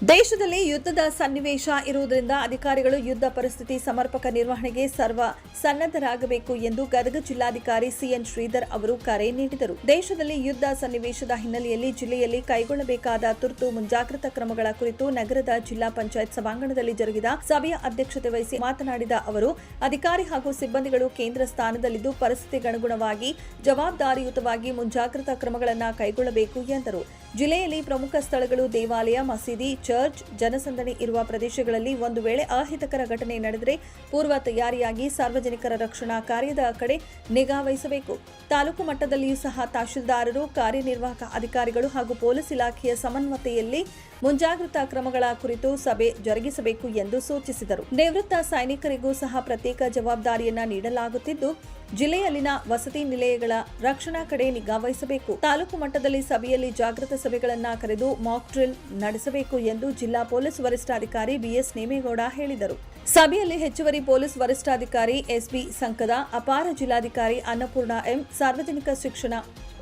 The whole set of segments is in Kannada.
ದೇಶದಲ್ಲಿ ಯುದ್ಧದ ಸನ್ನಿವೇಶ ಇರುವುದರಿಂದ ಅಧಿಕಾರಿಗಳು ಯುದ್ಧ ಪರಿಸ್ಥಿತಿ ಸಮರ್ಪಕ ನಿರ್ವಹಣೆಗೆ ಸರ್ವ ಸನ್ನದ್ಧರಾಗಬೇಕು ಎಂದು ಗದಗ ಜಿಲ್ಲಾಧಿಕಾರಿ ಸಿಎನ್ ಶ್ರೀಧರ್ ಅವರು ಕರೆ ನೀಡಿದರು. ದೇಶದಲ್ಲಿ ಯುದ್ಧ ಸನ್ನಿವೇಶದ ಹಿನ್ನೆಲೆಯಲ್ಲಿ ಜಿಲ್ಲೆಯಲ್ಲಿ ಕೈಗೊಳ್ಳಬೇಕಾದ ತುರ್ತು ಮುಂಜಾಗ್ರತಾ ಕ್ರಮಗಳ ಕುರಿತು ನಗರದ ಜಿಲ್ಲಾ ಪಂಚಾಯತ್ ಸಭಾಂಗಣದಲ್ಲಿ ಜರುಗಿದ ಸಭೆಯ ಅಧ್ಯಕ್ಷತೆ ವಹಿಸಿ ಮಾತನಾಡಿದ ಅವರು, ಅಧಿಕಾರಿ ಹಾಗೂ ಸಿಬ್ಬಂದಿಗಳು ಕೇಂದ್ರ ಸ್ಥಾನದಲ್ಲಿದ್ದು ಪರಿಸ್ಥಿತಿಗನುಗುಣವಾಗಿ ಜವಾಬ್ದಾರಿಯುತವಾಗಿ ಮುಂಜಾಗ್ರತಾ ಕ್ರಮಗಳನ್ನು ಕೈಗೊಳ್ಳಬೇಕು ಎಂದರು. ಜಿಲ್ಲೆಯಲ್ಲಿ ಪ್ರಮುಖ ಸ್ಥಳಗಳು ದೇವಾಲಯ, ಮಸೀದಿ, ಚರ್ಚ್, ಜನಸಂದಣಿ ಇರುವ ಪ್ರದೇಶಗಳಲ್ಲಿ ಒಂದು ವೇಳೆ ಅಹಿತಕರ ಘಟನೆ ನಡೆದರೆ ಪೂರ್ವ ತಯಾರಿಯಾಗಿ ಸಾರ್ವಜನಿಕರ ರಕ್ಷಣಾ ಕಾರ್ಯದ ಕಡೆ ನಿಗಾ ವಹಿಸಬೇಕು. ತಾಲೂಕು ಮಟ್ಟದಲ್ಲಿಯೂ ಸಹ ತಹಶೀಲ್ದಾರರು, ಕಾರ್ಯನಿರ್ವಾಹಕ ಅಧಿಕಾರಿಗಳು ಹಾಗೂ ಪೊಲೀಸ್ ಇಲಾಖೆಯ ಸಮನ್ವಯತೆಯಲ್ಲಿ ಮುಂಜಾಗ್ರತಾ ಕ್ರಮಗಳ ಕುರಿತು ಸಭೆ ಜರುಗಿಸಬೇಕು ಎಂದು ಸೂಚಿಸಿದರು. ನಿವೃತ್ತ ಸೈನಿಕರಿಗೂ ಸಹ ಪ್ರತ್ಯೇಕ ಜವಾಬ್ದಾರಿಯನ್ನ ನೀಡಲಾಗುತ್ತಿದ್ದು, ಜಿಲ್ಲೆಯಲ್ಲಿನ ವಸತಿ ನಿಲಯಗಳ ರಕ್ಷಣಾ ಕಡೆ ನಿಗಾ ವಹಿಸಬೇಕು. ತಾಲೂಕು ಮಟ್ಟದಲ್ಲಿ ಸಭೆಯಲ್ಲಿ ಜಾಗೃತ ಸಭೆಗಳನ್ನು ಕರೆದು ಮಾಕ್ ಡ್ರಿಲ್ ನಡೆಸಬೇಕು ಎಂದು ಜಿಲ್ಲಾ ಪೊಲೀಸ್ ವರಿಷ್ಠಾಧಿಕಾರಿ ಬಿಎಸ್ ನೇಮೇಗೌಡ ಹೇಳಿದರು. ಸಭೆಯಲ್ಲಿ ಹೆಚ್ಚುವರಿ ಪೊಲೀಸ್ ವರಿಷ್ಠಾಧಿಕಾರಿ ಎಸ್ಬಿ ಸಂಕದ, ಅಪಾರ ಜಿಲ್ಲಾಧಿಕಾರಿ ಅನ್ನಪೂರ್ಣ ಎಂ, ಸಾರ್ವಜನಿಕ ಶಿಕ್ಷಣ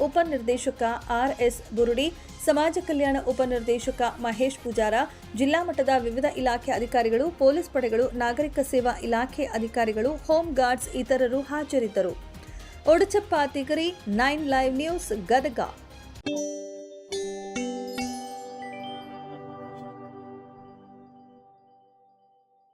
ಉಪನಿರ್ದೇಶಕ ಆರ್ಎಸ್ ಬುರುಡಿ, ಸಮಾಜ ಕಲ್ಯಾಣ ಉಪನಿರ್ದೇಶಕ ಮಹೇಶ್ ಪೂಜಾರ, ಜಿಲ್ಲಾ ಮಟ್ಟದ ವಿವಿಧ ಇಲಾಖೆ ಅಧಿಕಾರಿಗಳು, ಪೊಲೀಸ್ ಪಡೆಗಳು, ನಾಗರಿಕ ಸೇವಾ ಇಲಾಖೆ ಅಧಿಕಾರಿಗಳು, ಹೋಮ್ ಗಾರ್ಡ್ಸ್ ಇತರರು ಹಾಜರಿದ್ದರು. ಒಡಚಪ್ಪ ತಿಗರಿ, 9 ಲೈವ್ ನ್ಯೂಸ್, ಗದಗ.